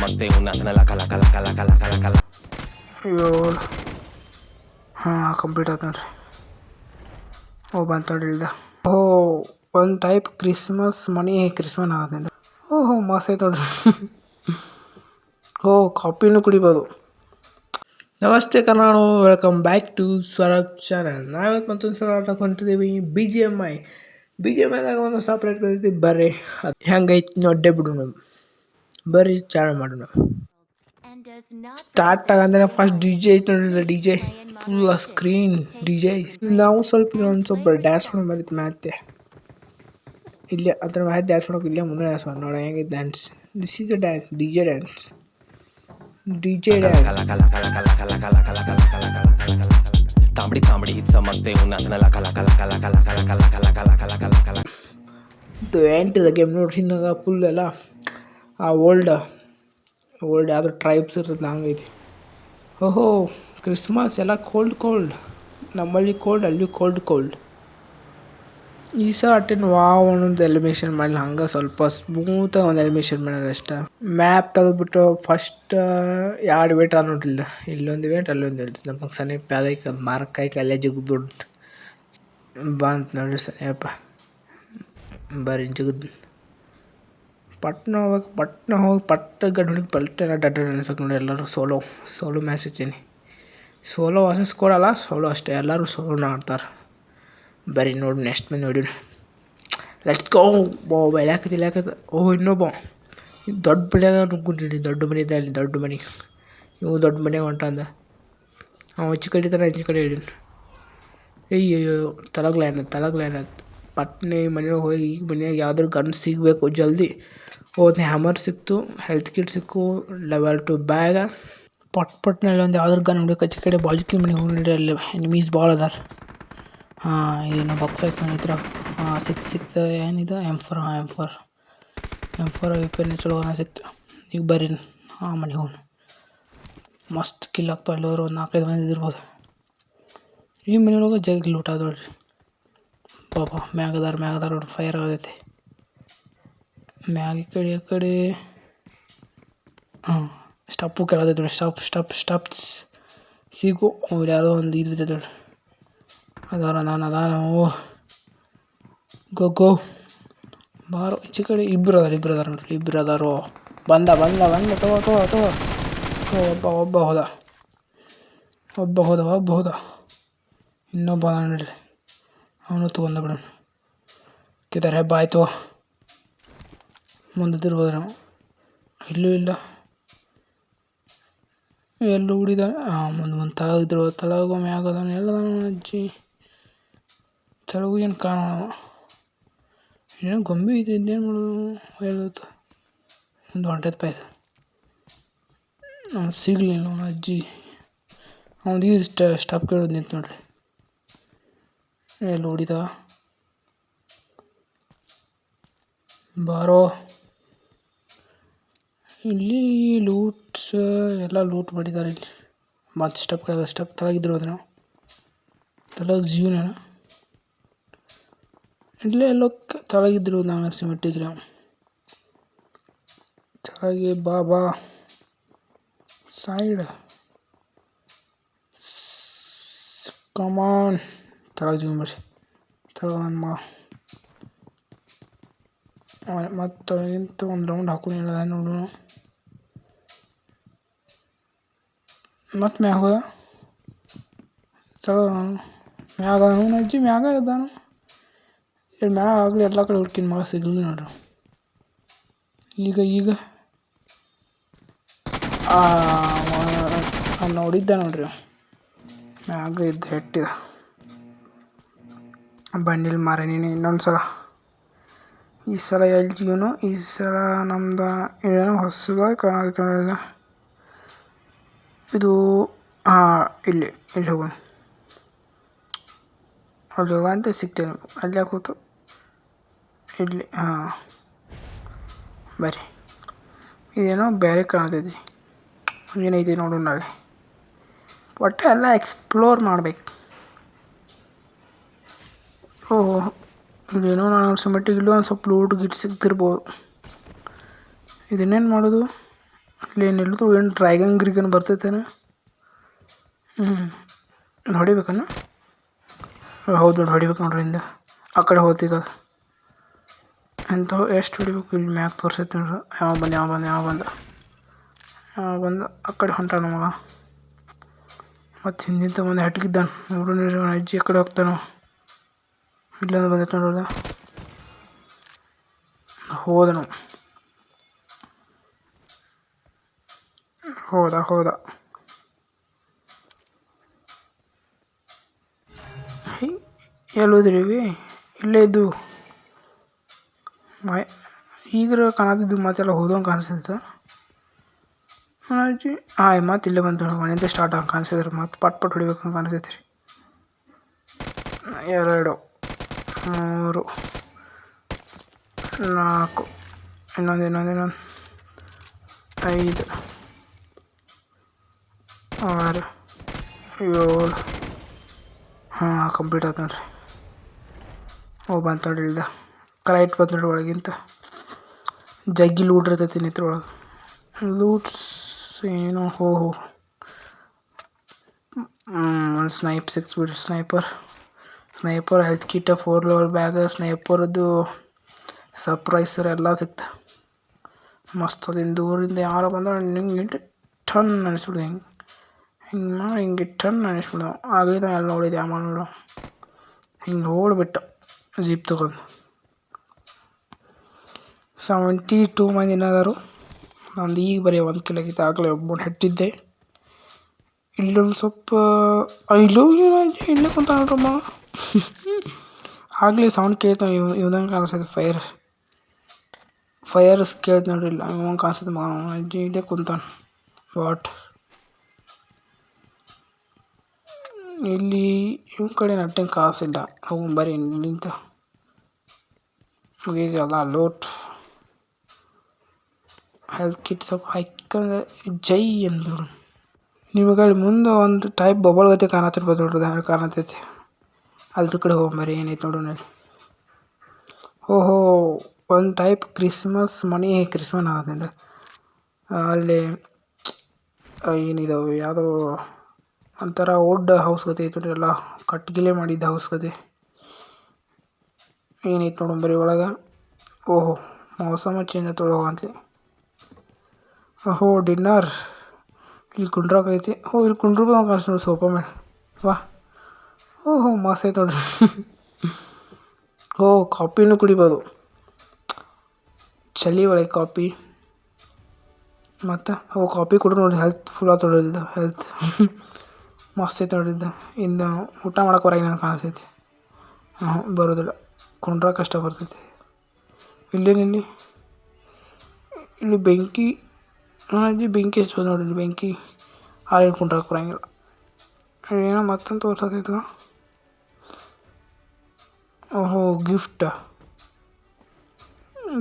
ಮತ್ತೆ ಉನ್ನತನ ಲಕ ಲಕ ಲಕ ಲಕ ಲಕ ಲಕ ಲಕ. ಅಯ್ಯೋ ಹಾಂ ಕಂಪ್ಲೀಟ್ ಆಯ್ತು ನೋಡ್ರಿ. ಬಂತು ನೋಡ್ರಿ ಇಲ್ದ. ಒಂದು ಟೈಪ್ ಕ್ರಿಸ್ಮಸ್ ಮನಿ ಕ್ರಿಸ್ಮಸ್ ಆಗೋದ್ರಿಂದ ಮಸ್ತ್ ಐತೆ ನೋಡ್ರಿ. ಕಾಫಿನೂ ಕುಡಿಬೋದು. ನಮಸ್ತೆ Kannada, welcome back to Swarab channel. ನಾವಿವತ್ತು ಮತ್ತೊಂದು ಸಲ ಆಟಕ್ಕೆ ಹೊಂಟಿದ್ದೀವಿ BGMI ದಾಗ ಒಂದು ಸಪ್ರೇಟ್ ಬಂದಿದ್ದೀವಿ. ಬರ್ರಿ ಹೆಂಗೈತಿ ನೋಡ್ಡೆ ಬಿಡೋಣ, ಬರ್ರಿ ಚಾನಲ್ ಮಾಡೋಣ. ಸ್ಟಾರ್ಟ್ ಆಗಂದ್ರೆ ಫಸ್ಟ್ DJ ಐತೆ ನೋಡ್ರಿ. DJ full screen DJ. ನಾವು ಸ್ವಲ್ಪ ಡ್ಯಾನ್ಸ್ ಮಾಡೋ ಬಂದಿತ್ತು ಮ್ಯಾತೆ ಇಲ್ಲೇ ಅದ್ರ ಮ್ಯಾಚ್ ಡ್ಯಾನ್ಸ್ ಮಾಡೋಕೆ ಇಲ್ಲೇ ಮುಂದೆ ಡ್ಯಾನ್ಸ್ ಮಾಡಿ ನೋಡಿ ಹೆಂಗಿದೆ dance. This is the dance, DJ dance. ತಾಂಬಡಿ ತಾಂಬಡಿ ಹಿತ್ಸ ಮತ್ತೆ ಉನ್ನತನ ಲಕ ಲಕ ಲಕ ಲಕ ಲಕ ಲಕ ಲಕ ಲಕ ಲಕ ಲಕ ಲಕ ಲಕ. ಇದು ಎಂಟಿದೆ ಗೇಮ್ ನೋಡ್ರಿ. ಹಿಂದಾಗ ಫುಲ್ ಎಲ್ಲ ಓಲ್ಡ್ ಯಾವ್ದು ಟ್ರೈಬ್ಸ್ ಇರ್ತದೆ ಹಂಗೈತಿ. ಕ್ರಿಸ್ಮಸ್ ಎಲ್ಲ ಕೋಲ್ಡ್. ನಮ್ಮಲ್ಲಿ ಕೋಲ್ಡ್, ಅಲ್ಲಿ ಕೋಲ್ಡ್. ಈ ಸಲ ಅಟ್ಟೇನು ವಾವ್ ಅನ್ನೋದು ಎಲಿಮಿನೇಷನ್ ಮಾಡಲಿ, ಹಂಗೆ ಸ್ವಲ್ಪ ಸ್ಮೂತಾಗಿ ಒಂದು ಎಲಿಮಿನೇಷನ್ ಮಾಡ್ಯಾರ ಅಷ್ಟೇ. ಮ್ಯಾಪ್ ತೆಗೆದ್ಬಿಟ್ಟು ಫಸ್ಟ್ 2 ವೇಟ್ ಆದ ನೋಡ್ರಿಲ್ಲ. ಇಲ್ಲೊಂದು ವೇಟ್, ಅಲ್ಲೊಂದು ವೇಟ್. ನಮಗೆ ಸನಿಪ ಅದೈತೆ ಮಾರ್ಕಾಯ್ಕೆ ಅಲ್ಲೇ ಜಿಗ್ಬಿಟ್ಟು ಬಂತು ನೋಡ್ರಿ ಸನಿಯಪ್ಪ. ಬರೀ ಜಿಗದ್ ಪಟ್ನ ಹೋಗಿ ಗಡ್ಡ ಪಲ್ಟೆಲ್ಲ ಡಡ್ಡ ಅನ್ಸ್ಬೇಕು ನೋಡಿ. ಎಲ್ಲರೂ ಸೋಲೋ ಮ್ಯಾಚ್ ಹಚ್ಚೀನಿ. ಸೋಲೋ ವರ್ಸಸ್ ಕೊಡಲ್ಲ, ಸೋಲೋ ಅಷ್ಟೇ. ಎಲ್ಲರೂ ಸೋಲೋನ ಆಡ್ತಾರೆ. ಬರೀ ನೋಡಿ ನೆಕ್ಸ್ಟ್ ಮೇಲೆ ನೋಡಿ. Let's go. ಬೆಳ್ಯಾಕತ್ತ. ಇನ್ನೊಬ್ಬ ದೊಡ್ಡ ಬೆಳೆಯಾಗ ನುಗ್ಗುಂಡಿ. ದೊಡ್ಡ ಮನೆ ಇದೆ ಅಲ್ಲಿ, ದೊಡ್ಡ ಮನೆ. ಇವು ದೊಡ್ಡ ಮನೆಗೆ ಹೊಂಟಂದ. ಅವ ಈಚೆ ಕಡೆ ತಾನೆ, ಈಚೆ ಕಡೆ ಹಿಡೀನಿ. ಅಯ್ಯೋ ತಳಗ್ಲೈನ್ ಪಟ್ನೆ ಮನೆಯೊಳಗೆ ಹೋಗಿ ಈಗ ಮನೆಯಾಗ ಯಾವ್ದಾದ್ರು ಗನ್ ಸಿಗಬೇಕು ಜಲ್ದಿ. ಒಂದು ಹ್ಯಾಮರ್ ಸಿಕ್ತು, ಹೆಲ್ತ್ ಕಿಟ್ ಸಿಕ್ಕು, ಲೆವೆಲ್ 2 ಬ್ಯಾಗ. ಪಟ್ನಲ್ಲಿ ಒಂದು ಯಾವ್ದಾದ್ರು ಗನ್ ಹೊಡಿಬೇಕು. ಆಚೆ ಕಡೆ ಬಾಜುಕಿ ಮನೆಗೆ ಹೋಗಿ ಅಲ್ಲಿ ಎನಿಮೀಸ್ ಭಾಳ ಅದಾರ. ಏನು ಬಾಕ್ಸ್ ಆಯ್ತು ಮನೆ ಹತ್ರ. ಸಿಕ್ತು ಏನಿದೆ M4 ವೆಪನ್ ಚಲೋ ಸಿಕ್ತು. ಈಗ ಬರ್ರಿ ಮನೆಗೆ ಹೋಗಿ ಮಸ್ತ್ ಕಿಲ್ ಆಗ್ತಾವ. ಅಲ್ಲಿವರು ಒಂದು 4-5 ಮಂದಿ ಇರ್ಬೋದು. ಈ ಮನೆಯೊಳಗೆ ಜಗ್ ಲೂಟ್ ಆದ ನೋಡ್ರಿ. ಮ್ಯಾಗದಾರ ನೋಡ್ರಿ. ಫೈರ್ ಆಗತೈತಿ ಮ್ಯಾಗ. ಈ ಕಡೆ ಸ್ಟಪ್ಪು ಕೆಳಗೈತೆ ನೋಡಿ. ಸ್ಟಪ್ಸ್ ಸಿಗು. ಯಾವುದೋ ಒಂದು ಇದು ಬಿದ್ದೈತೆ ನೋಡ್ರಿ. ಅದಾನ ಗೋ ಬಾರೋ. ಈಚೆ ಕಡೆ ಇಬ್ಬರು ಅದಾರ ನೋಡ್ರಿ. ಬಂದ ತಗೋ. ಒಬ್ಬ ಹೋದ. ಇನ್ನೊಬ್ಬ ನೋಡ್ರಿ, ಅವನು ತೊಗೊಂಡ ಬಿಡ. ಕಿದಾರ ಹೆಬ್ಬ ಆಯ್ತು. ಮುಂದಿರ್ಬೋದು ನಾವು. ಇಲ್ಲೂ ಇಲ್ಲ, ಎಲ್ಲೂ ಹುಡಿದ. ಮುಂದೆ ತಳಗ ಮ್ಯಾಗದಾನ. ಎಲ್ಲದಾನ ಅಜ್ಜಿ ತಳಗು ಏನು ಕಾಣೋಣ. ಏನೋ ಗೊಂಬೆ ಇದೆ, ಇದೇನು ಮಾಡೋದು ಹೇಳುತ್ತ. ಒಂದು ಹೊಂಟೈತೆ ಪಾಯ್ದು. ಅವ್ನು ಸಿಗ್ಲಿಲ್ಲ. ಅವನ ಅಜ್ಜಿ ಅವ್ನಿಗೆ ಸ್ಟಾಪ್ ಕೇಳೋದು ನಿಂತು ನೋಡ್ರಿ. ಎಲ್ಲಿ ಹೊಡಿದ ಬಾರೋ. ಇಲ್ಲಿ ಲೂಟ್ಸ್ ಎಲ್ಲ ಲೂಟ್ ಮಾಡಿದ್ದಾರೆ. ಇಲ್ಲಿ ಮತ್ತು ಸ್ಟೆಪ್ ತಳಗಿದ್ರು ಅದ್ರ ತಳಗ ಜೀವನ ಇಲ್ಲೇ ಎಲ್ಲೋ ತಳಗಿದ್ರು. ನಾನು ಸಿಮೆಂಟಿದ್ರೆ ತಳಗಿ ಬಾ ಸೈಡ್ ಕಮಾನ್. ತಳಗ ಜೀವನ ಬರ್ರಿ. ತಳಗ ನನ್ನ ಮತ್ತು ಇಂತ ಒಂದು ರೌಂಡ್ ಹಾಕೊಂಡಿಲ್ಲ ನೋಡು. ಮತ್ತು ಮ್ಯಾಗ ಹೋದ. ಮ್ಯಾಗ ಅಜ್ಜಿ ಮ್ಯಾಗ ಇದ್ದಾನು. ಮ್ಯಾಗ ಆಗಲಿ ಎಲ್ಲ ಕಡೆ ಹುಡ್ಕಿನ ಮಗ ಸಿಗಲಿ ನೋಡ್ರಿ. ಈಗ ನೋಡಿದ್ದೆ ನೋಡ್ರಿ. ಮ್ಯಾಗ ಇದ್ದು ಹೆಟ್ಟಿದ ಬಂಡಿಲ್ ಮಾರ. ನೀನು ಇನ್ನೊಂದು ಸಲ, ಈ ಸಲ LGನು, ಈ ಸಲ ನಮ್ದು ಏನೋ ಹೊಸದಾಗಿ ಕಾಣೋದು ಇದು. ಇಲ್ಲಿ ಹೋಗೋಣ. ಅಲ್ಲಿ ಹೋಗಂತ ಸಿಗ್ತೇವೆ. ಅಲ್ಲಿ ಯಾಕೆ ಹೋತು ಇಲ್ಲಿ. ಬರ್ರಿ. ಇದೇನೋ ಬೇರೆ ಕಾಣ್ತೈತಿ. ಏನೈತಿ ನೋಡು ನಾಳೆ. ಒಟ್ಟು ಎಲ್ಲ ಎಕ್ಸ್ಪ್ಲೋರ್ ಮಾಡ್ಬೇಕು. ಇದೇನೋ ನಾನು ಸಿಮೆಂಟಿಗೆ ಇಲ್ಲೂ ಒಂದು ಸ್ವಲ್ಪ ಲೂಟ್ ಗಿಟ್ ಸಿಗ್ತಿರ್ಬೋದು. ಇದನ್ನೇನು ಮಾಡೋದು. ಅಲ್ಲಿ ಏನಿಲ್ಲದು ಏನು ಡ್ರ್ಯಾಗನ್ ಗ್ರಿಗನ್ ಬರ್ತೈತೇನು? ಹೊಡಿಬೇಕನ್ನ? ಹೌದು ನೋಡಿ ಹೊಡಿಬೇಕು ನೋಡ್ರಿ ಇಂದ ಆ ಕಡೆ ಹೋತೀಗ ಅದು ಎಂತ ಎಷ್ಟು ಹೊಡಿಬೇಕು ಇಲ್ಲಿ ಮ್ಯಾಪ್ ತೋರಿಸೈತೆ ನೋಡ್ರಿ. ಯಾವ ಬಂದ ಆ ಕಡೆ ಹೊಂಟ ನಮಗ ಮತ್ತು ಹಿಂದಿಂತ ಬಂದು ಹೆಟ್ಗಿದ್ದಾನೆ ನೋಡ್ರಿ ಅಜ್ಜಿ ಆ ಕಡೆ ಹೋಗ್ತಾನೆ. ಇಲ್ಲೊಂದು ಬಂದೈತೆ ನೋಡ್ರಿ ಹೋದನು ಹೋದ ಎಲ್ಲಿ ಹೋದ್ರಿ? ಇಲ್ಲೇ ಇದ್ದು ಈಗ್ರ ಕಾಣತಿದ್ದು ಮತ್ತೆಲ್ಲ ಹೋದಂಗೆ ಕಾಣಿಸ್ತೈತೆ ಅಜ್ಜಿ. ಮತ್ತೆ ಇಲ್ಲೇ ಬಂತು ಮನೆಯಿಂದ ಸ್ಟಾರ್ಟ್ ಆಗಿ ಕಾಣಿಸಿದ್ರೆ ಮತ್ತೆ ಪಟ್ ಹೊಡಿಬೇಕಂತ ಕಾಣಿಸ್ತೈತಿ ರೀ. 2 3 4 ಇನ್ನೊಂದು 5 6 7 ಕಂಪ್ಲೀಟ್ ಆಯ್ತು ನೋಡ್ರಿ. ಬಂತು ನೋಡ್ರಿ ಇಲ್ದ ಕರೆಕ್ಟ್ ಬಂತು ನೋಡ್ರಿ. ಒಳಗಿಂತ ಜಗ್ಗಿ ಲೂಟ್ ಇರ್ತೈತಿ ನಿತ್ರ ಒಳಗೆ. ಲೂಟ್ಸ್ ಏನೋ ಒಂದು ಸ್ನೈಪ್ ಸಿಕ್ಸ್ಬಿಡ್ರಿ. Sniper health kit 4 level bag ಸ್ನೈಪರ್ದು ಸರ್ಪ್ರೈಸರ್ ಎಲ್ಲ ಸಿಕ್ತ ಮಸ್ತ್. ಅದಿಂದ ದೂರಿಂದ ಯಾರು ಬಂದ್ರೆ ಹಿಂಗೆ ಟನ್ ಅನಿಸ್ಬಿಡು. ಹಿಂಗೆ ಮಾಡಿ ಹಿಂಗೆ ಟನ್ ಅನಿಸ್ಬಿಡು. ಆಗಲಿದ ಎಲ್ಲ ನೋಡಿದೆ ಆಮೇಲೆ ನೋಡು ಹಿಂಗೆ ಓಡ್ಬಿಟ್ಟು ಜೀಪ್ ತಗೊಂಡು 72 ಮಂದಿ ಏನಾದರು. ನಂದು ಈಗ ಬರೀ 1 ಕಿಲ್ ಆಗಿತ್ತು. ಆಗಲೇ ಒಬ್ಬನು ಹೆಟ್ಟಿದ್ದೆ. ಇಲ್ಲೊಂದು ಸ್ವಲ್ಪ ಇಲ್ಲೇ ಕುಂತ ನೋಡ್ರಮ್ಮ. ಆಗಲೇ ಸೌಂಡ್ ಕೇಳ್ತಾ ಇವ್ದಂಗೆ ಕಾಣಿಸ್ತೈತೆ. ಫೈರ್ ಕೇಳ್ತು ನೋಡ್ರಿ. ಇಲ್ಲ ಇವಂಗೆ ಕಾಣಿಸ್ತೈತೆ ಮಗ. ಅಜ್ಜಿ ಇಲ್ಲೇ ಕುಂತಾನ ವಾಟ್. ಇಲ್ಲಿ ಇವ್ ಕಡೆ ನಟ್ಟಂಗೆ ಕಾಸಿಲ್ಲ. ಅವು ಬರೀ ನಿಂತ ಮುಗಿದಲ್ಲ ಲೋಟ್. ಹೆಲ್ತ್ ಕಿಟ್ ಸ್ವಲ್ಪ ಹಾಕಂದ್ರೆ ಜೈ ಅಂದ್ರು. ನಿಮಗೆ ಅಲ್ಲಿ ಮುಂದೆ ಒಂದು ಟೈಪ್ ಬಬಲ್ ಗತೆ ಕಾಣತ್ತಿರ್ಬೋದು ನೋಡ್ರಿ. ಕಾಣತೈತಿ ಅದ್ರ ಕಡೆ ಹೋಗ್ಬರಿ. ಏನೈತೆ ನೋಡೋಣ. ಒಂದು ಟೈಪ್ ಕ್ರಿಸ್ಮಸ್ ಆಗೋದ್ರಿಂದ ಅಲ್ಲಿ ಏನಿದಾವೆ ಯಾವುದೋ ಒಂಥರ ಓಲ್ಡ್ ಹೌಸ್ ಗತೆ ಐತೆ ನೋಡ್ರಿ. ಎಲ್ಲ ಕಟ್ಗಿಲೆ ಮಾಡಿದ್ದ ಹೌಸ್ ಗತೆ ಏನೈತೆ ನೋಡೋಣ ಒಳಗೆ. ಮೌಸಮ ಚೇಂಜ್ ಆಯ್ತು ಅಂತಲಿ. ಡಿನ್ನರ್ ಇಲ್ಲಿ ಕುಂಡ್ರಾಕೈತಿ. ಇಲ್ಲಿ ಕುಂಡ್ರದು ಕಾಣಿಸ್ ನೋಡಿ ಸೋಫಾ ಮೇಲೆ. ವಾ ಮಸ್ತ್ ಐತೆ ನೋಡ್ರಿ. ಕಾಫಿನೂ ಕುಡಿಬೋದು ಚಳಿ ಒಳಗೆ ಕಾಫಿ. ಮತ್ತು ಕಾಫಿ ಕುಡ್ರು ನೋಡಿ ಹೆಲ್ತ್ ಫುಲ್ ಆಯ್ತು ನೋಡಿದ್ದು. ಹೆಲ್ತ್ ಮಸ್ತ್ ಐತೆ ನೋಡಿದ್ದು. ಇನ್ನು ಊಟ ಮಾಡೋಕೆ ಹೊರಗೆ ನಾನು ಕಾಣಿಸ್ತೈತಿ. ಬರೋದಿಲ್ಲ ಕುಂಡ್ರ ಕಷ್ಟ ಬರ್ತೈತಿ. ಇಲ್ಲಿ ಬೆಂಕಿ ಹಚ್ಬೋದು ನೋಡಿರಿ. ಬೆಂಕಿ ಹಾಲು ಕುಂಡ್ರಕ್ಕೆ ಬರಂಗಿಲ್ಲ. ಏನೋ ಮತ್ತೊಂದು ತೋರ್ಸತೈತು.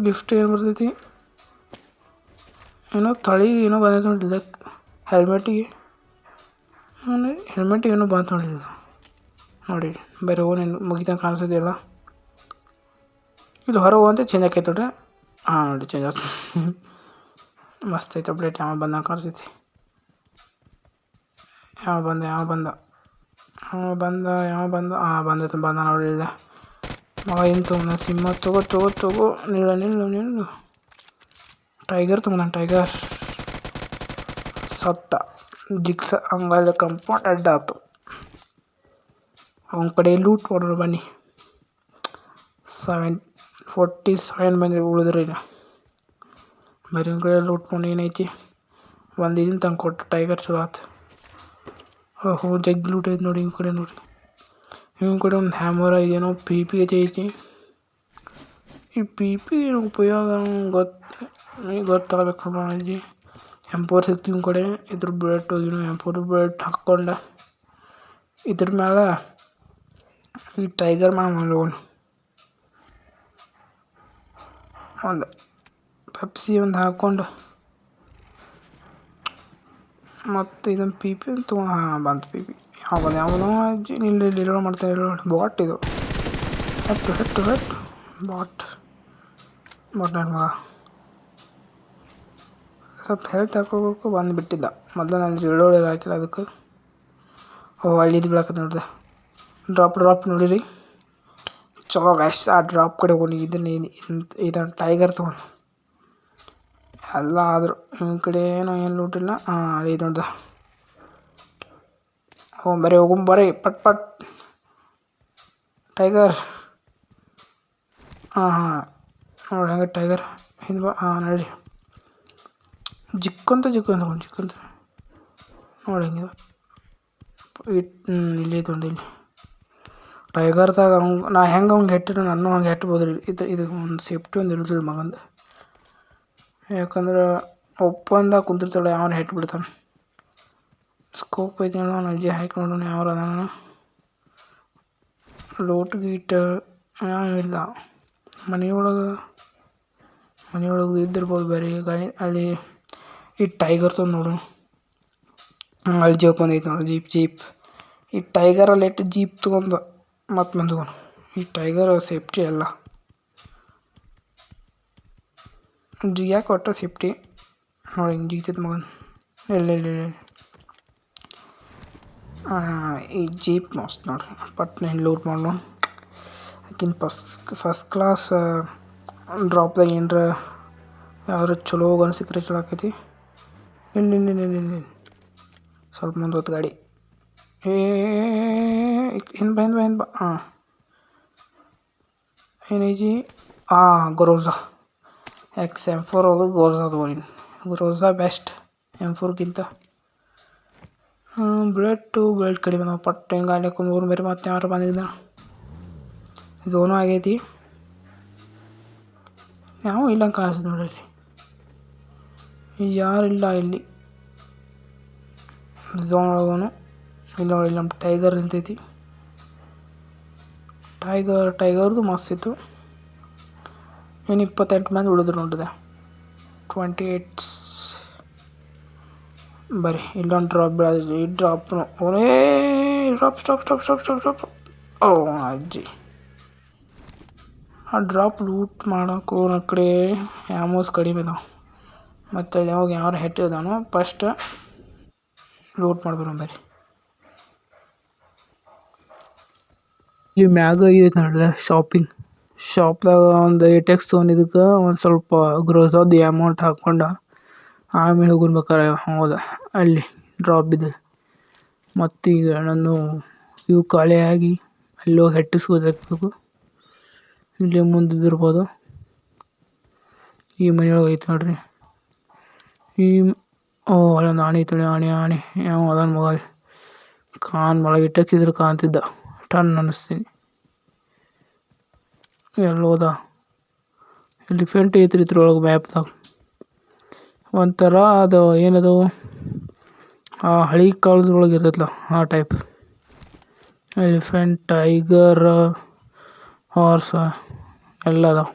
ಗಿಫ್ಟ್ ಏನು ಬರ್ತೈತಿ ಏನೋ ತಳಿಗೆ ಏನೋ ಬಂದೈತೆ ನೋಡಿಲ್ಲ. ಹೆಲ್ಮೆಟಿಗೆ ಏನೋ ಬಂತು ನೋಡಿಲ್ಲ ನೋಡಿ. ಬೇರೆ ಓನೇನು ಮುಗಿತಂಗೆ ಕಾಣಿಸ್ತೈತಿಲ್ಲ. ಇದು ಹೊರಗೆ ಹೋಗಂತೆ ಚೇಂಜ್ ಆಕೈತೆ ನೋಡ್ರಿ. ನೋಡಿ ಚೇಂಜ್ ಆಯ್ತು. ಮಸ್ತ್ ಐತೆ ಅಪ್ಡೇಟ್. ಯಾವ ಬಂದಂಗೆ ಕಾಣಿಸ್ತೈತಿ. ಯಾವ ಬಂದ ನೋಡಿಲ್ಲ ಮಗ. ಏನು ತೊಗೊಂಡ? ಸಿಂಹ ತಗೋ. ನಿಲ್ಲು. ಟೈಗರ್ ತೊಗೊಂಡ. ಟೈಗರ್ ಸತ್ತ. ಜಿಗ್ಸ ಹಂಗಲ್ಲ ಕಂಪೌಂಡ್ ಅಡ್ಡ ಆಯ್ತು. ಅವನ ಕಡೆ ಲೂಟ್ ಮಾಡೋರು ಬನ್ನಿ. 47 ಮಂದಿ ಉಳಿದ್ರಿ. ಬರೀ ಕಡೆ ಲೂಟ್ ಮಾಡಿ ಏನೈತಿ. ಒಂದು ಇದನ್ನು ತಂದು ಕೊಟ್ಟು ಟೈಗರ್ ಚಲೋ ಆಯ್ತು. ಜಗ್ ಲೂಟ್ ಐತೆ ನೋಡಿ. ಇವ್ ಕಡೆ ಒಂದು ಹ್ಯಾಮರ್ ಇದೇನೋ ಪಿ ಐತಿ. ಈ ಪಿ ಏನು ಉಪಯೋಗ ಗೊತ್ತಾಗಬೇಕು ಅಜ್ಜಿ. M4 ಸಿಕ್ತು ಇವ್ ಕಡೆ. ಇದ್ರ ಬುಲೆಟ್ ಹೋಗಿನೂ M4 ಬುಲೆಟ್ ಹಾಕ್ಕೊಂಡ ಇದ್ರ ಮ್ಯಾಲ ಈ ಟೈಗರ್ ಮಾಡಿ ಒಂದು ಪೆಪ್ಸಿ ಒಂದು ಹಾಕ್ಕೊಂಡು ಮತ್ತು ಇದನ್ನು ಪಿ ಅಂತ ಬಂತು. ಯಾವನೋ ಅಜ್ಜಿ ನಿಲ್ಲ ಮಾಡ್ತಾರೆ. ಬಾಟ್ ಇದು. ಹೆಟ್ಟು ಬಾಟ್ ನನ್ನ ಮಗ. ಸ್ವಲ್ಪ ಹೆಲ್ತ್ ಹಾಕೋಬೇಕು ಬಂದುಬಿಟ್ಟಿದ್ದ ಮೊದಲು ನಾನು ಇಳುವಳಿ ಹಾಕಿಲ್ಲ ಅದಕ್ಕೆ. ಅಲ್ಲಿದ್ದು ಬೀಳಕ್ಕೆ ನೋಡಿದೆ ಡ್ರಾಪ್ ನೋಡಿರಿ ಚಲೋ ಗೈಸ್. ಆ ಡ್ರಾಪ್ ಕಡೆ ಹೋಗಿ ಇದನ್ನು ಟೈಗರ್ ತೊಗೊಂಡು ಎಲ್ಲ ಆದರು ನಿಮ್ಮ ಕಡೆ ಏನು ಲೂಟಿಲ್ಲ. ಅಲ್ಲಿ ನೋಡ್ದೆ ಹೋಗಂಬರಿ ಪಟ್ ಟೈಗರ್. ನೋಡಿ ಹಂಗೆ ಟೈಗರ್ ಹಿಂದೆ ಬಾ. ನಡಿ ಜಿಕ್ಕಂತ ನೋಡಿ ಹಿಂಗೆ ಇಲ್ಲಿ ತೊಂದು ಇಲ್ಲಿ ಟೈಗರ್ದಾಗ ನಾ ಹೆಂಗೆ ಅವ್ನಿಗೆ ಹೆಟ್ಟಿನ ನಾನು ಹಂಗೆ ಹೆಟ್ಬೋದು ರೀ. ಇದು ಒಂದು ಸೇಫ್ಟಿ ಒಂದು ಇರೋದಿಲ್ಲ ಮಗಂದು. ಯಾಕಂದ್ರೆ ಒಪ್ಪಂದ ಕುಂತಿರ್ತಾಳೆ ಅವನು ಹೆಟ್ಬಿಡ್ತಾನೆ. ಸ್ಕೋಪ್ ಐತಿ ನಾನು ಅಜ್ಜಿ ಹಾಕಿ ನೋಡೋಣ ಯಾವ ಅದಾನ. ಲೋಟ್ ಗೀಟ್ ಇಲ್ಲ ಮನೆಯೊಳಗೆ ಇದ್ದಿರ್ಬೋದು ಬೇರೆ ಗಾಡಿ. ಅಲ್ಲಿ ಈ ಟೈಗರ್ ತಂದು ನೋಡು ಅಲ್ಲಿ ಜೀಪ್ ಒಂದೈತಿ ನೋಡಿ ಜೀಪ್. ಈ ಟೈಗರಲ್ಲಿ ಎಷ್ಟು ಜೀಪ್ ತೊಗೊಂಡು ಮತ್ತೆ ಬಂದು ಈ ಟೈಗರ್ ಸೇಫ್ಟಿ ಅಲ್ಲ ಯಾಕೆ ಒಟ್ಟು ಸೇಫ್ಟಿ ನೋಡಿ ಹಿಂಗೆ ಜಿಗ್ತೈತೆ ಮಗನ್. ಇಲ್ಲ ಈ ಜೀಪ್ ಮಸ್ತ್ ನೋಡ್ರಿ. ಪಟ್ನ ಲೂಟ್ ಮಾಡೋಣ ಆಕಿನ ಫಸ್ಟ್ ಕ್ಲಾಸ್ ಡ್ರಾಪ್ದಾಗ ಏನರ ಯಾವ್ದಾರು ಚಲೋ ಗನ್ ಸಿಕ್ಕರೆ ಚಲೋ ಆಕೈತಿ. ಇಲ್ಲ ಸ್ವಲ್ಪ ಮುಂದೆ ಹೋಯ್ತು ಗಾಡಿ. ಹಿಂದೆ ಬಾ. ಏನೈತಿ ಗ್ರೋಝಾ M4 ಹೋಗೋದು ಗ್ರೋಝಾ ತೊಗೊಂಡಿನಿ. ಗ್ರೋಝಾ ಬೆಸ್ಟ್ M4ಗಿಂತ. ಬುಲೆಟ್ ಕಡಿಮೆ ನಾವು ಪಟ್ಟು ಹಿಂಗೆ ಗಾಡಿ ಹಾಕೊಂಡು ಬೇರೆ ಮತ್ತೆ ಯಾರು ಬಂದಿದ್ದ ಝೋನು ಆಗೈತಿ. ಯಾವ ಇಲ್ಲ ಕಾಣಿಸ್ತು ನೋಡ್ರಿ ಯಾರಿಲ್ಲ ಇಲ್ಲಿ ಝೋನ್ ಒಳಗೋನು. ಇಲ್ಲಿ ನೋಡಿ ನಮ್ಮ ಟೈಗರ್ ನಿಂತೈತಿ. ಟೈಗರ್ದು ಮಸ್ತ್ ಇತ್ತು. ಇನ್ನು 28 ಮಂದಿ ಉಳಿದ್ರು ನೋಡಿದೆ 28. ಬರ್ರಿ ಇಲ್ಲೊಂದು ಡ್ರಾಪ್ ಸ್ಟಾಪ್. ಅಜ್ಜಿ ಆ ಡ್ರಾಪ್ ಲೂಟ್ ಮಾಡೋಕ್ಕೂ ಆ ಕಡೆ ಆ್ಯಮೋಸ್ ಕಡಿಮೆ ಇದಾವೆ. ಮತ್ತು ಅಲ್ಲಿ ಯಾರು ಹೆಟ್ಟಿದಾನೋ ಫಸ್ಟ್ ಲೂಟ್ ಮಾಡ್ಬರೋ ಬರ್ರಿ. ಇಲ್ಲಿ ಮ್ಯಾಗ ಇದೈತೆ ನೋಡಿದೆ ಶಾಪ್ದಾಗ ಒಂದು 8x ತೊಗೊಂಡಿದ್ದಕ್ಕೆ ಒಂದು ಸ್ವಲ್ಪ ಗ್ರೋಝಾದ ಅಮೌಂಟ್ ಹಾಕ್ಕೊಂಡು ಆಮೇಲೆ ಹೋಗ್ಬೇಕಾರೆ ಹೌದಾ ಅಲ್ಲಿ ಡ್ರಾಪ್ ಬಿದ್ದು. ಮತ್ತೀಗ ನಾನು ಇವು ಖಾಲಿಯಾಗಿ ಅಲ್ಲಿ ಹೋಗಿ ಹೆಟ್ಟಿಸ್ಕೋಬೇಕು. ಇಲ್ಲಿ ಮುಂದಿದ್ದಿರ್ಬೋದು ಈ ಮನೆಯೊಳಗೆ ಐತೆ ನೋಡ್ರಿ. ಅಲ್ಲೊಂದು ಆಣೆ ಐತೆ ಆಣೆ ಯಾವ ಅದನ್ನ ಮಗ ಒಳಗೆ ಇಟ್ಟಕ್ಕಿದ್ರೆ ಕಾಣ್ತಿದ್ದ ಟನ್ ಅನ್ನಿಸ್ತೀನಿ. ಎಲ್ಲೋದ ಎಲಿಫೆಂಟ್ ಐತ್ರಿ ಇದ್ರೊಳಗೆ ಮ್ಯಾಪ್ದಾಗ ಒಂಥರ ಅದು ಏನದು ಆ ಹಳೆ ಕಾಲದೊಳಗೆ ಇರ್ತೈತಲ್ಲ ಆ ಟೈಪ್. ಎಲಿಫೆಂಟ್ ಟೈಗರ್ ಹಾರ್ಸ್ ಎಲ್ಲ ಅದಾವ.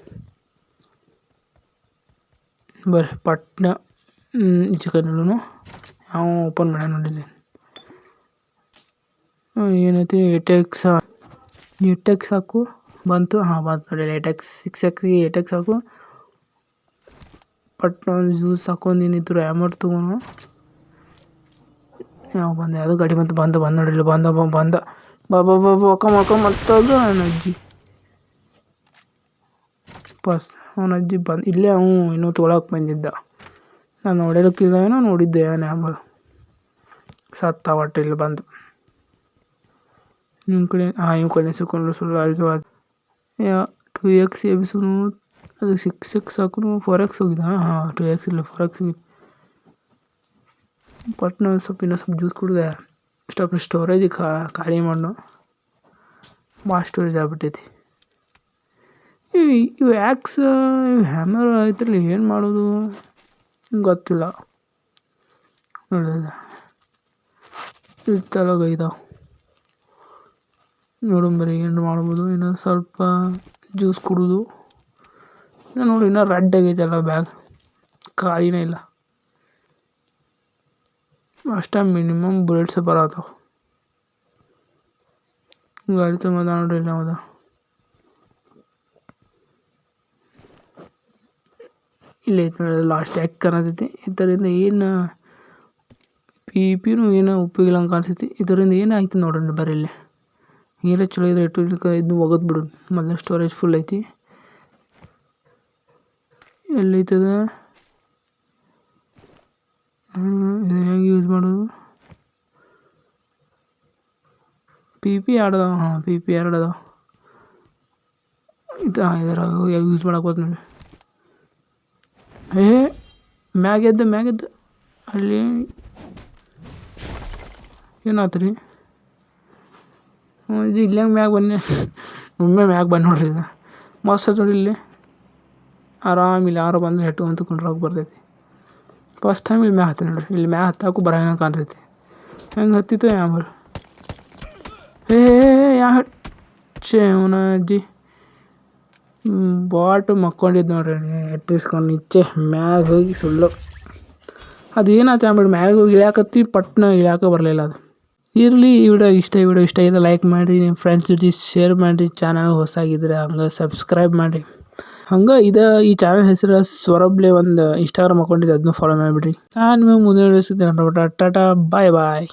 ಬರ್ರಿ ಪಟ್ನ ಚಿಕನ್ ಯಾವ ಓಪನ್ ಮಾಡ್ಯಾನ ನೋಡಿಲ್ಲಿ ಏನೈತಿ 8x ಹಾಕು ಬಂತು. ಬಂತು ನೋಡಿ 8x 6xಗೆ 8x ಹಾಕು. ಪಟ್ನ ಒಂದು ಜ್ಯೂಸ್ ಹಾಕೊಂಡೇನಿದ್ರು ಅಮೌಂಟ್ ತೊಗೊಂಡು ಯಾವ ಬಂದೆ ಅದು ಗಾಡಿ ಬಂದು ನೋಡಿಲ್ಲ ಬಂದ ಬಾ ಮಾಡ್ಕೊಂಬತ್ತದ ನನ್ನ ಅಜ್ಜಿ ಅವನ ಅಜ್ಜಿ ಇಲ್ಲೇ ಇನ್ನೂ ತೊಗೊಳಕ್ಕೆ ಬಂದಿದ್ದ. ನಾನು ನೋಡಿರೋಕ್ಕಿಲ್ಲ ಏನೋ ನೋಡಿದ್ದೆ ಆಮೇಲೆ ಸತ್ತ ಒಟ್ಟು ಇಲ್ಲಿ ಬಂದು ಇವ್ ಕಡೆ ಸುಳ್ಳು ಆಯಿತು. 2x ಎಬ್ಬಿಸು ಅದು 6x ಹಾಕು 4x ಹೋಗಿದ್ದ. 2x ಇಲ್ಲ 4x ಪಟ್ನ ಇನ್ನೂ ಸ್ವಲ್ಪ ಜ್ಯೂಸ್ ಕುಡಿದೆ. ಸ್ಟೋರೇಜ್ ಖಾಲಿ ಮಾಡೋ ಭಾಳ ಸ್ಟೋರೇಜ್ ಆಗ್ಬಿಟ್ಟೈತಿ. ಇವು ಆ್ಯಕ್ಸ್ ಹ್ಯಾಮರ್ ಐತ್ರಲ್ಲಿ ಏನು ಮಾಡೋದು ಗೊತ್ತಿಲ್ಲ. ನೋಡಿದ ಇಲ್ಲಿ ತಲಗ ಇದಾವೆ ನೋಡಂಬರಿ ಏನು ಮಾಡ್ಬೋದು. ಇನ್ನು ಸ್ವಲ್ಪ ಜ್ಯೂಸ್ ಕುಡಿದು ನೋಡಿ ಇನ್ನೂ ರೆಡ್ ಆಗೈತಲ್ಲ ಬ್ಯಾಗ್ ಖಾಲಿನೇ ಇಲ್ಲ. ಅಷ್ಟೇ ಮಿನಿಮಮ್ ಬುಲೆಟ್ಸ್ ಬರತ್ತವ. ಗಾಡಿ ತುಂಬದ ನೋಡ್ರಿ ಇಲ್ಲ ಹೌದಾ ಇಲ್ಲಿ ಐತೆ ನೋಡಿ ಲಾಸ್ಟ್ ಯಾಕೆ ಅನ್ನತೈತಿ. ಇದರಿಂದ ಏನು ಪಿನೂ ಏನೋ ಉಪಯೋಗ ಇಲ್ಲ ಹಂಗೆ ಕಾಣಿಸ್ತೈತಿ. ಇದರಿಂದ ಏನು ಆಯ್ತು ನೋಡ್ರಿ ಬರ್ರಿ ಇಲ್ಲಿ. ನೀರೇ ಚಲೋ ಇದ್ರೆ ಇದು ಒಗದ್ ಬಿಡು. ಮೊದಲು ಸ್ಟೋರೇಜ್ ಫುಲ್ ಐತಿ. ಎಲ್ಲೈತದ ಇದನ್ನ ಹೆಂಗೆ ಯೂಸ್ ಮಾಡೋದು? ಪಿ ಆಡದವ. ಹಾಂ ಪಿ ಎರಡದವ. ಇದ್ರಾಗ ಯೂಸ್ ಮಾಡಕ್ಕೆ ನೋಡಿ. ಮ್ಯಾಗೆದ್ದು ಅಲ್ಲಿ ಏನಾಯ್ತು ರೀ? ಇದು ಇಲ್ಲಿ ಹೆಂಗೆ ಮ್ಯಾಗ ಬನ್ನಿ ಒಮ್ಮೆ ಮ್ಯಾಗ ಬಂದು ನೋಡ್ರಿ. ಇದು ಮಸ್ತ್ ನೋಡಿ. ಇಲ್ಲಿ ಆರಾಮಿಲ್ಲ ಯಾರೋ ಬಂದರೆ ಹೆಟ್ಟು ಅಂತ ಕುಂಡ್ರಾಗ ಬರ್ತೈತಿ. ಫಸ್ಟ್ ಟೈಮ್ ಇಲ್ಲಿ ಮ್ಯಾಗ ಹತ್ತಿ ನೋಡ್ರಿ. ಇಲ್ಲಿ ಮ್ಯಾಗ ಹತ್ತಾಕು ಬರೋಂಗೆ ಕಾಣ್ತೈತಿ. ಹೆಂಗೆ ಹತ್ತಿತ್ತು ಯಾಮರು ಯಾ ಛೇ ಅವನ ಅಜ್ಜಿ ಬಾಟ್ ಮಕ್ಕೊಂಡಿದ್ದು ನೋಡ್ರಿ. ಎಟ್ಟಿಸ್ಕೊಂಡು ನಿಚ್ಚೆ ಮ್ಯಾಗ ಹೋಗಿ ಸುಳ್ಳು ಅದು ಏನಾಯ್ತು ಅಂದ್ಬಿಟ್ಟು ಮ್ಯಾಗ ಹೋಗಿ ಇಳ್ಯಾಕತ್ತಿ ಪಟ್ನ ಇಳ್ಯಾಕ ಬರಲಿಲ್ಲ ಅದು. ಇರಲಿ ಈ ವಿಡಿಯೋ ಇಷ್ಟ ಇದೆ ಲೈಕ್ ಮಾಡಿರಿ, ನಿಮ್ಮ ಫ್ರೆಂಡ್ಸ್ ಜೊತೆ ಶೇರ್ ಮಾಡಿರಿ. ಚಾನಲ್ ಹೊಸಾಗಿದ್ರೆ ಹಂಗೆ ಸಬ್ಸ್ಕ್ರೈಬ್ ಮಾಡಿರಿ. ಹಂಗೆ ಈ ಚಾನಲ್ ಹೆಸರು ಸ್ವರಬ್ಲೆ ಒಂದು ಇನ್ಸ್ಟಾಗ್ರಾಮ್ ಅಕೌಂಟ್ ಇದೆ, ಅದನ್ನು ಫಾಲೋ ಮಾಡಿಬಿಡ್ರಿ. ನಾನು ನಿಮಗೆ ಮುಂದೆ ಟಾಟಾ ಬಾಯ್.